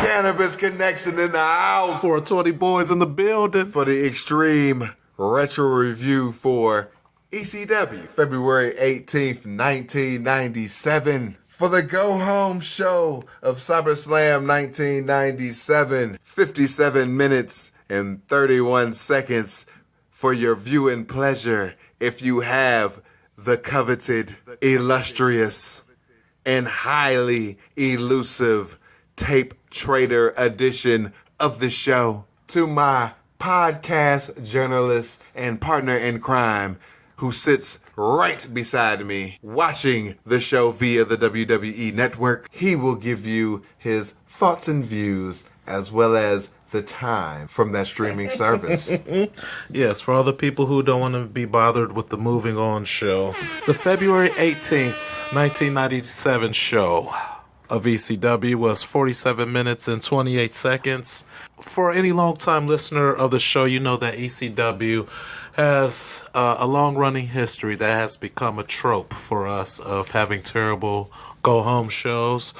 Cannabis Connection in the house. 420 boys in the building. For the extreme retro review for ECW, February 18th, 1997. For the go-home show of SummerSlam 1997, 57 minutes and 31 seconds for your viewing pleasure if you have the coveted, illustrious, and highly elusive Tape Trader edition of the show. To my podcast journalist and partner in crime who sits right beside me watching the show via the WWE Network, he will give you his thoughts and views as well as the time from that streaming service. Yes, for other people who don't want to be bothered with the moving on show, the February 18th, 1997 show of ECW was 47 minutes and 28 seconds. For any long-time listener of the show, you know that ECW has a long-running history that has become a trope for us of having terrible go-home shows.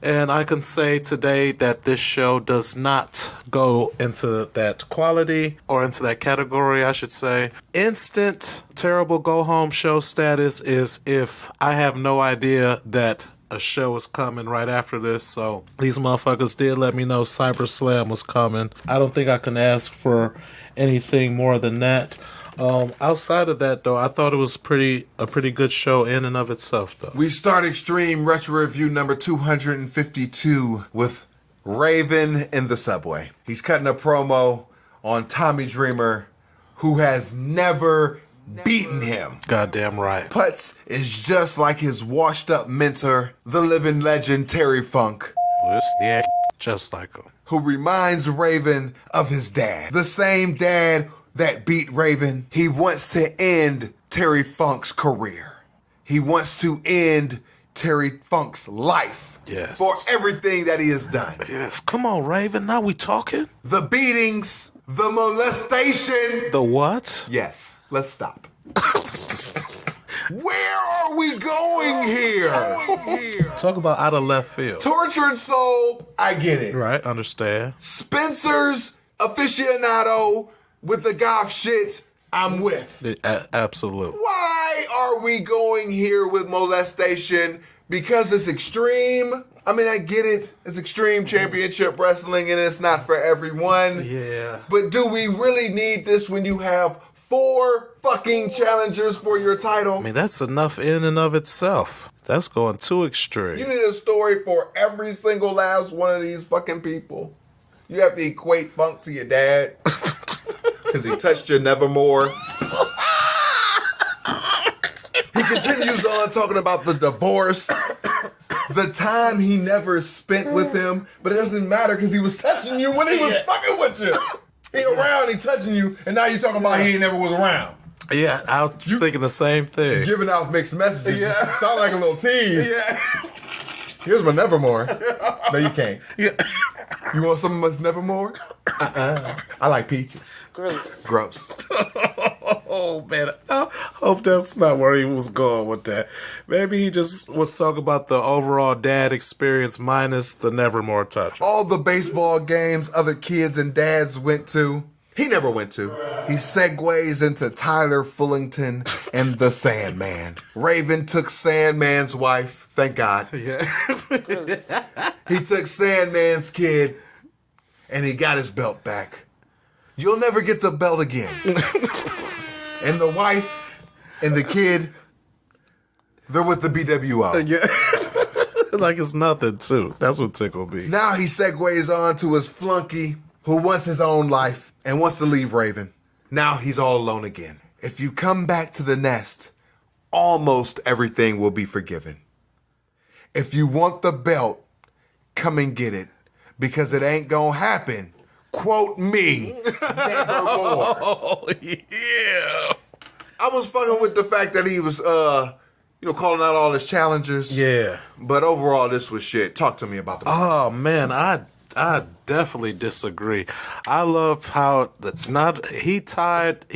And I can say today that this show does not go into that quality, or into that category, I should say. Instant terrible go-home show status is if I have no idea that a show is coming right after this. So these motherfuckers did let me know CyberSlam was coming. I don't think I can ask for anything more than that. Outside of that, though, I thought it was a pretty good show in and of itself, though. We start Extreme Retro Review number 252 with Raven in the subway. He's cutting a promo on Tommy Dreamer, who has never beaten him. Goddamn right. Putz is just like his washed-up mentor, the living legend Terry Funk. Yeah, just like him. Who reminds Raven of his dad. The same dad that beat Raven. He wants to end Terry Funk's career. He wants to end Terry Funk's life. Yes. For everything that he has done. Yes. Come on, Raven. Now we talking? The beatings, the molestation. The what? Yes. Let's stop. Where are we going here? Talk about out of left field. Tortured soul, I get it. Right, understand. Spencer's aficionado with the goth shit, I'm with. Absolutely. Why are we going here with molestation? Because it's extreme? I mean, I get it. It's extreme championship wrestling and it's not for everyone. Yeah. But do we really need this when you have 4 fucking challengers for your title? I mean, that's enough in and of itself. That's going too extreme. You need a story for every single last one of these fucking people. You have to equate Funk to your dad because he touched your Nevermore. He continues on talking about the divorce, the time he never spent with him, but it doesn't matter because he was touching you when he was fucking with you. He around, he touching you, and now you're talking about he ain't never was around. Yeah, I was thinking the same thing. Giving out mixed messages. Yeah. Sound like a little tease. Yeah. Here's my Nevermore. No, you can't. Yeah. You want some of my Nevermore? I like peaches. Gross. Oh, man. I hope that's not where he was going with that. Maybe he just was talking about the overall dad experience minus the Nevermore touch. All the baseball games other kids and dads went to, he never went to. He segues into Tyler Fullington and the Sandman. Raven took Sandman's wife. Thank God. Yeah. He took Sandman's kid and he got his belt back. You'll never get the belt again. And the wife and the kid, they're with the BWO. Yeah. Like it's nothing, too. That's what tickled me. Now he segues on to his flunky who wants his own life and wants to leave Raven. Now he's all alone again. If you come back to the nest, almost everything will be forgiven. If you want the belt, come and get it. Because it ain't gonna happen. Quote me, nevermore. Oh, yeah. I was fucking with the fact that he was, calling out all his challengers. Yeah. But overall, this was shit. Talk to me about the Oh, man, I definitely disagree. I love how he tied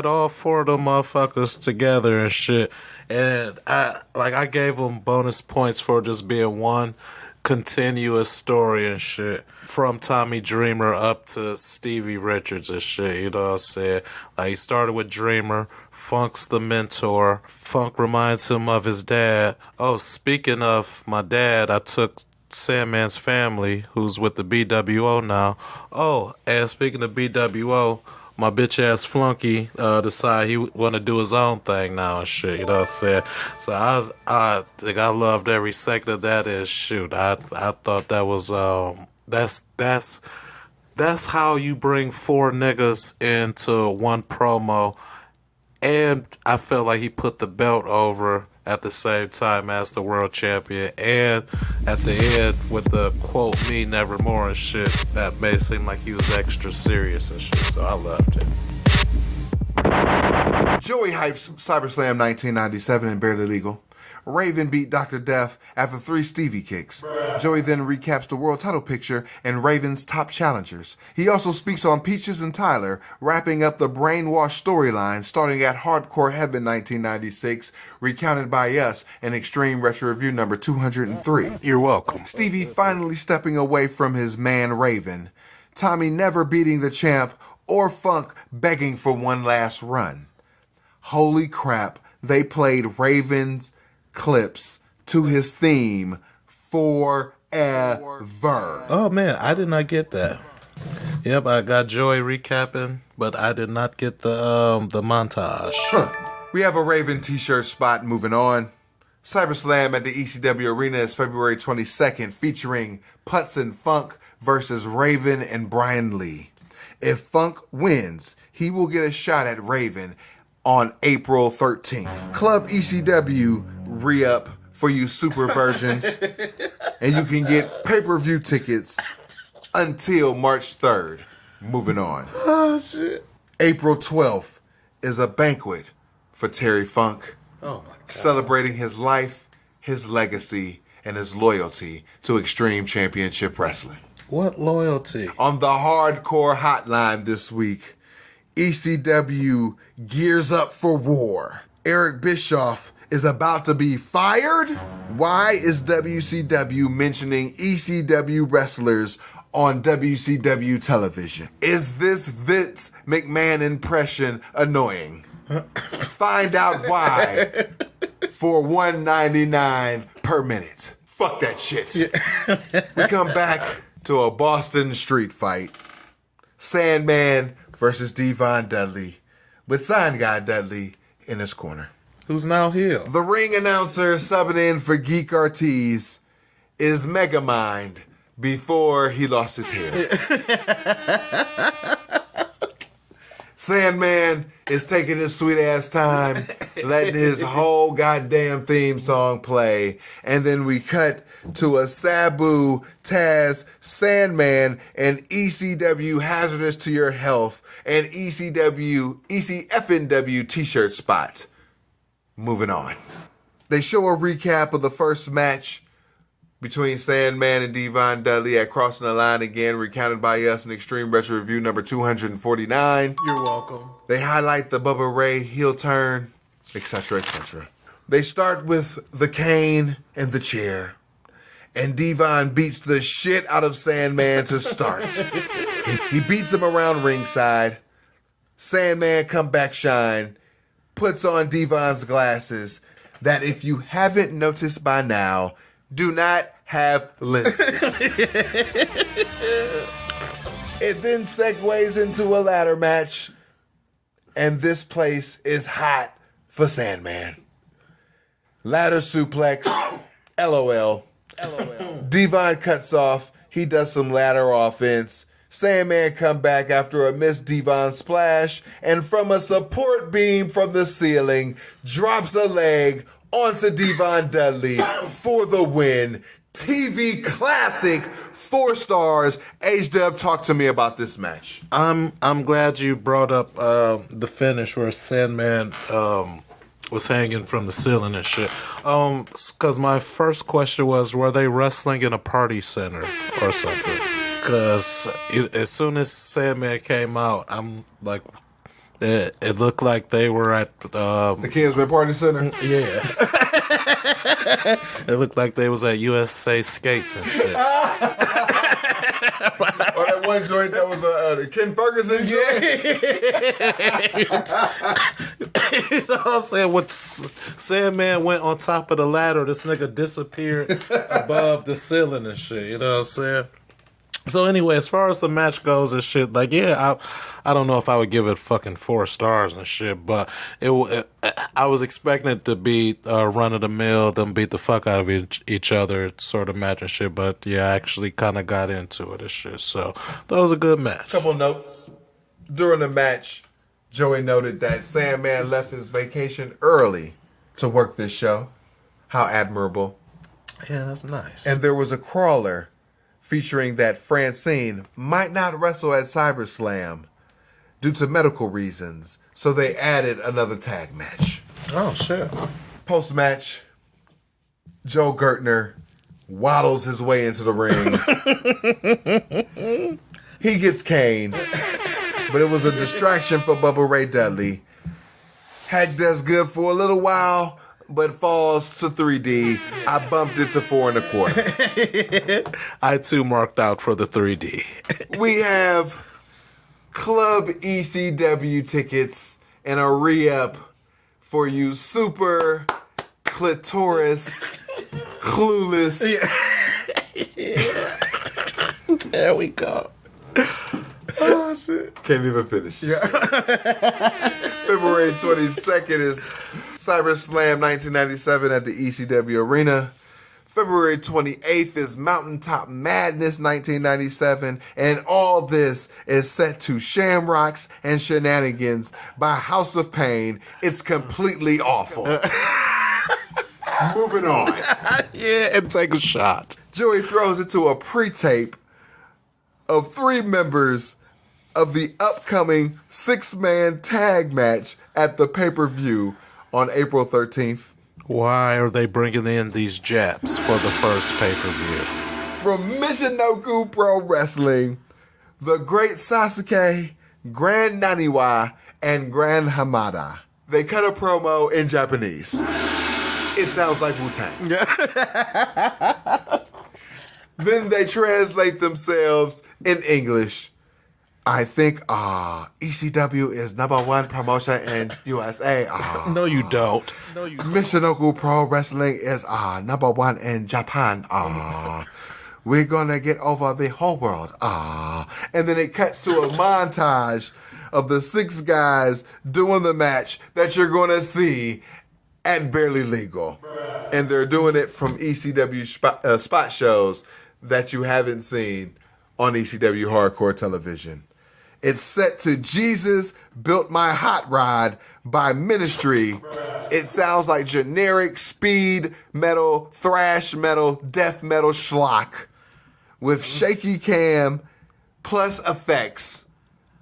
all 4 of them motherfuckers together and shit. And I gave him bonus points for just being one. continuous story and shit. From Tommy Dreamer up to Stevie Richards and shit, you know what I'm saying? Like, he started with Dreamer. Funk's the mentor. Funk reminds him of his dad. Oh, speaking of my dad, I took Sandman's family, who's with the BWO now. Oh, and speaking of BWO, my bitch ass flunky decided he want to do his own thing now and shit. You know what I'm saying? So I think I loved every second of that. And shoot, I thought that was that's how you bring four niggas into one promo. And I felt like he put the belt over at the same time as the world champion. And at the end, with the quote, me nevermore and shit, that made it seem like he was extra serious and shit. So I loved it. Joey hypes CyberSlam 1997 and Barely Legal. Raven beat Dr. Death after 3 Stevie kicks. Joey then recaps the world title picture and Raven's top challengers. He also speaks on Peaches and Tyler, wrapping up the brainwash storyline starting at Hardcore Heaven 1996, recounted by us in Extreme Retro Review number 203. You're welcome. Stevie finally stepping away from his man Raven. Tommy never beating the champ, or Funk begging for one last run. Holy crap, they played Raven's clips to his theme forever. Oh man, I did not get that. Yep, I got Joey recapping, but I did not get the montage. We have a Raven t-shirt spot moving on. CyberSlam at the ECW Arena is February 22nd, featuring Putz and Funk versus Raven and Brian Lee. If Funk wins, he will get a shot at Raven on April 13th. Club ECW re-up for you super virgins, and you can get pay-per-view tickets until March 3rd. Moving on. Oh shit. April 12th is a banquet for Terry Funk, Oh my god. celebrating his life, his legacy, and his loyalty to Extreme Championship Wrestling. What loyalty? On the Hardcore Hotline this week, ECW gears up for war. Eric Bischoff is about to be fired? Why is WCW mentioning ECW wrestlers on WCW television? Is this Vince McMahon impression annoying? Find out why for $1.99 per minute. Fuck that shit. We come back to a Boston street fight. Sandman versus Devon Dudley, with Sign Guy Dudley in his corner. Who's now here? The ring announcer subbing in for Geek Ortiz is Megamind before he lost his hair. Sandman is taking his sweet ass time, letting his whole goddamn theme song play, and then we cut to a Sabu, Taz, Sandman, and ECW Hazardous to Your Health and ECFNW t-shirt spot. Moving on. They show a recap of the first match between Sandman and Devon Dudley at Crossing the Line again, recounted by us in Extreme Retro Review number 249. You're welcome. They highlight the Bubba Ray heel turn, etc., etc. They start with the cane and the chair, and Devon beats the shit out of Sandman to start. He beats him around ringside. Sandman come back shine, puts on Devon's glasses that, if you haven't noticed by now, do not have lenses. It then segues into a ladder match, and this place is hot for Sandman. Ladder suplex, LOL. Devon cuts off, he does some ladder offense. Sandman come back after a missed Devon splash, and from a support beam from the ceiling, drops a leg onto Devon Dudley for the win. TV classic, 4 stars. H-Dub, talk to me about this match. I'm glad you brought up the finish where Sandman was hanging from the ceiling and shit. Because my first question was, were they wrestling in a party center or something? Because as soon as Sandman came out, I'm like, it looked like they were at The Kingsman Party Center? Yeah. It looked like they was at USA Skates and shit. Or that one joint that was the Ken Ferguson joint. You know what I'm saying? When Sandman went on top of the ladder, this nigga disappeared above the ceiling and shit. You know what I'm saying? So anyway, as far as the match goes and shit, like, yeah, I don't know if I would give it fucking 4 stars and shit, but I was expecting it to be run of the mill, them beat the fuck out of each other sort of match and shit, but yeah, I actually kind of got into it and shit, so that was a good match. Couple notes. During the match, Joey noted that Sandman left his vacation early to work this show. How admirable. Yeah, that's nice. And there was a crawler featuring that Francine might not wrestle at CyberSlam due to medical reasons, so they added another tag match. Oh, shit. Post-match, Joe Gertner waddles his way into the ring. He gets Kane, but it was a distraction for Bubba Ray Dudley. Hack does good for a little while, but falls to 3D. I bumped it to 4 1/4. I too marked out for the 3D. We have Club ECW tickets and a re-up for you super clitoris clueless. Yeah. There we go. Oh, shit. Can't even finish. Yeah. February 22nd is CyberSlam 1997 at the ECW Arena. February 28th is Mountaintop Madness 1997. And all this is set to Shamrocks and Shenanigans by House of Pain. It's completely awful. Moving on. Yeah, and take a shot. Joey throws it to a pre-tape of 3 members of the upcoming 6-man tag match at the pay-per-view on April 13th. Why are they bringing in these Japs for the first pay-per-view? From Michinoku Pro Wrestling, the Great Sasuke, Grand Naniwa, and Grand Hamada. They cut a promo in Japanese. It sounds like Wu-Tang. Then they translate themselves in English. I think ECW is #1 promotion in USA. No, you don't. Michinoku Pro Wrestling is #1 in Japan. We're gonna get over the whole world. And then it cuts to a montage of the 6 guys doing the match that you're gonna see at Barely Legal. And they're doing it from ECW spot shows that you haven't seen on ECW Hardcore Television. It's set to Jesus Built My Hot Rod by Ministry. It sounds like generic speed metal, thrash metal, death metal schlock with shaky cam plus effects.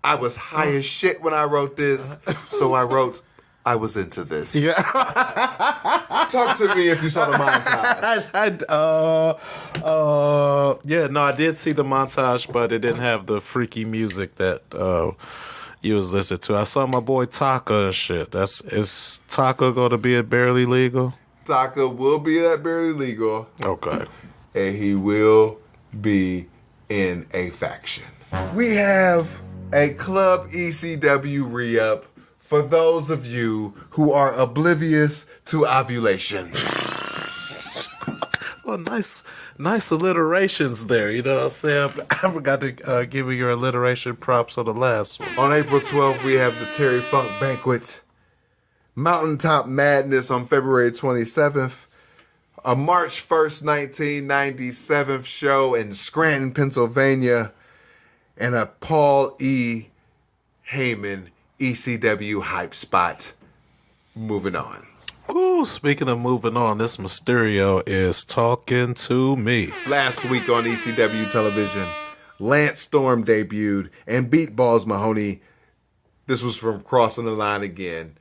I was high as shit when I wrote this, so I wrote, I was into this. Yeah. Talk to me if you saw the montage. I did see the montage, but it didn't have the freaky music that you was listening to. I saw my boy Taka and shit. Is Taka going to be at Barely Legal? Taka will be at Barely Legal. Okay. And he will be in a faction. We have a Club ECW re-up for those of you who are oblivious to ovulation. Well, nice alliterations there. You know what I'm saying? I forgot to give you your alliteration props on the last one. On April 12th, we have the Terry Funk Banquet. Mountaintop Madness on February 27th. A March 1st, 1997 show in Scranton, Pennsylvania. And a Paul E. Heyman ECW hype spot. Moving on. Ooh, speaking of moving on, this Mysterio is talking to me. Last week on ECW television, Lance Storm debuted and beat Balls Mahoney. This was from Crossing the Line Again.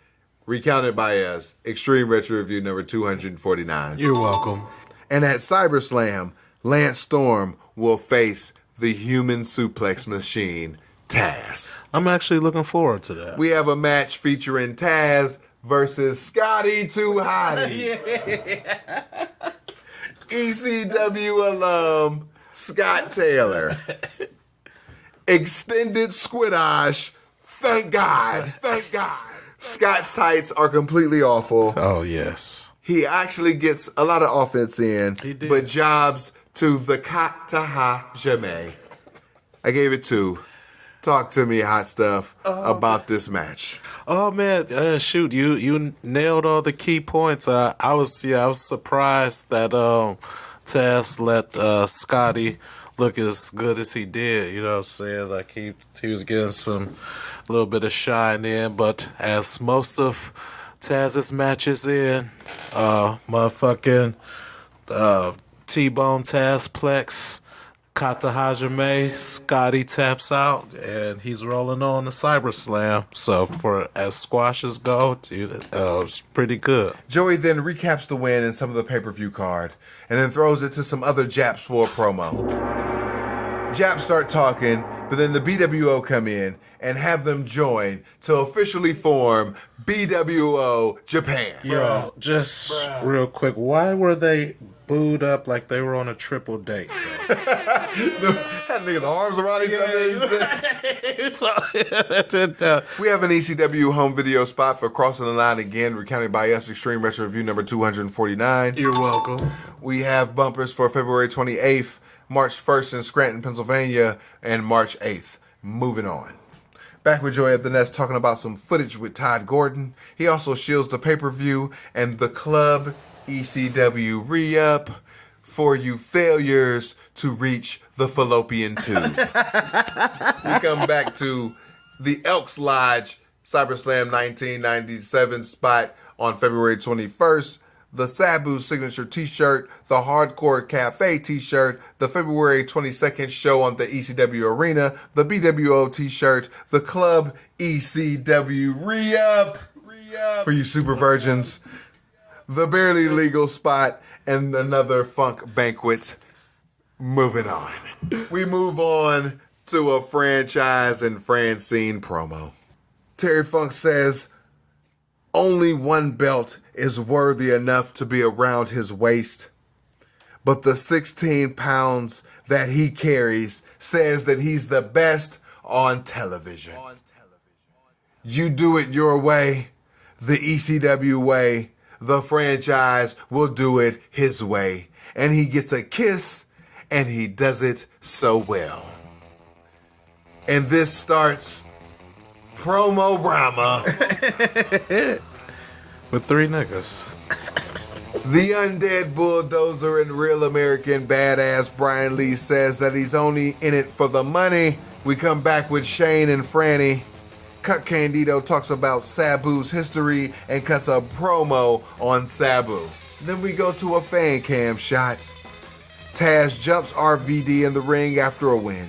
Recounted by us, Extreme Retro Review number 249. You're welcome. And at CyberSlam, Lance Storm will face the human suplex machine, Taz. I'm actually looking forward to that. We have a match featuring Taz versus Scotty Too Hottie. ECW alum Scott Taylor. Extended squidage. Thank God. Thank God. Scott's tights are completely awful. Oh, yes. He actually gets a lot of offense in, He did. but jobs to the Kataha Jame. I gave it 2. Talk to me, hot stuff, about this match. Oh man, shoot! You nailed all the key points. I was surprised that Taz let Scotty look as good as he did. You know what I'm saying? Like he was getting some little bit of shine in, but as most of Taz's matches in, motherfucking T-Bone Tazplex. Kata Hajime, Scotty taps out, and he's rolling on the Cyber Slam. So, for as squashes go, it's pretty good. Joey then recaps the win in some of the pay-per-view card, and then throws it to some other Japs for a promo. Japs start talking, but then the BWO come in and have them join to officially form BWO Japan. Yo, just real quick, why were they booed up like they were on a triple date? That nigga's arms around each other. We have an ECW home video spot for Crossing the Line again, recounted by us, Extreme Retro Review number 249. You're welcome. We have bumpers for February 28th, March 1st in Scranton, Pennsylvania, and March 8th. Moving on. Back with Joey at the Nest talking about some footage with Todd Gordon. He also shields the pay-per-view and the club ECW re-up for you failures to reach the fallopian tube. We come back to the Elks Lodge CyberSlam 1997 spot on February 21st. The Sabu signature t-shirt, the Hardcore Cafe t-shirt, the February 22nd show on the ECW Arena, the BWO t-shirt, the Club ECW re-up for you super virgins, the Barely Legal spot, and another funk banquet. Moving on. We move on to a franchise and Francine promo. Terry Funk says, only one belt is worthy enough to be around his waist, but the 16 pounds that he carries says that he's the best on television. You do it your way, the ECW way, the franchise will do it his way. And he gets a kiss, and he does it so well. And this starts Promo-Rama. With 3 niggas. The Undead Bulldozer and Real American Badass Brian Lee says that he's only in it for the money. We come back with Shane and Franny. Cut Candido talks about Sabu's history and cuts a promo on Sabu. Then we go to a fan cam shot. Taz jumps RVD in the ring after a win.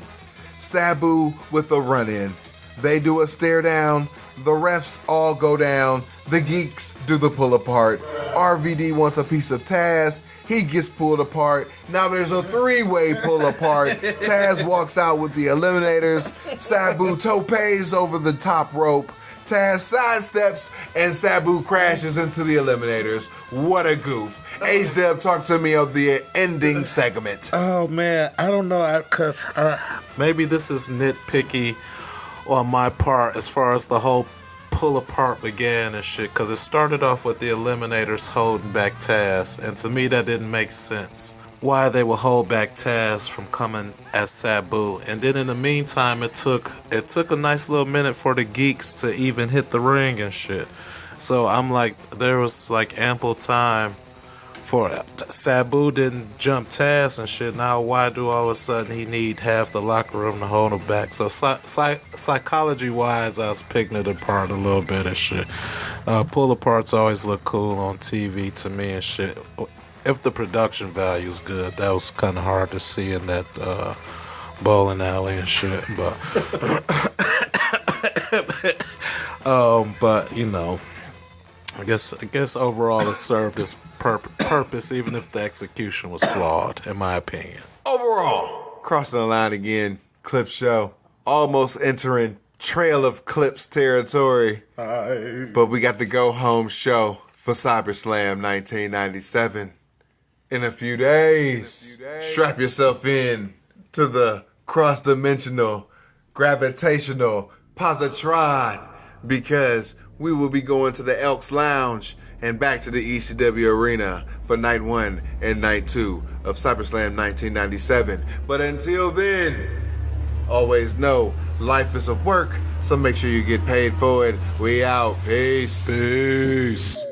Sabu with a run-in. They do a stare down. The refs all go down. The geeks do the pull apart. RVD wants a piece of Taz. He gets pulled apart. Now there's a 3-way pull apart. Taz walks out with the eliminators. Sabu topes over the top rope. Taz sidesteps and Sabu crashes into the eliminators. What a goof. H-Dub, talk to me of the ending segment. Oh man, I don't know, because maybe this is nitpicky on my part as far as the whole pull apart began and shit, because it started off with the eliminators holding back Taz, and to me that didn't make sense. Why they would hold back Taz from coming as Sabu, and then in the meantime it took a nice little minute for the geeks to even hit the ring and shit. So I'm like, there was like ample time for Sabu didn't jump Taz and shit. Now why do all of a sudden he need half the locker room to hold him back? So psychology wise, I was picking it apart a little bit and shit. Pull aparts always look cool on TV to me and shit. If the production value is good, that was kind of hard to see in that bowling alley and shit. But you know, I guess overall it served its purpose, even if the execution was flawed, in my opinion. Overall, crossing the line again, clip show, almost entering Trail of Clips territory. But we got the go home show for CyberSlam 1997. In a few days, strap yourself in to the cross-dimensional, gravitational positron, because we will be going to the Elks Lounge and back to the ECW arena for night 1 and night 2 of CyberSlam 1997. But until then, always know life is a work, so make sure you get paid for it. We out. Peace. Peace.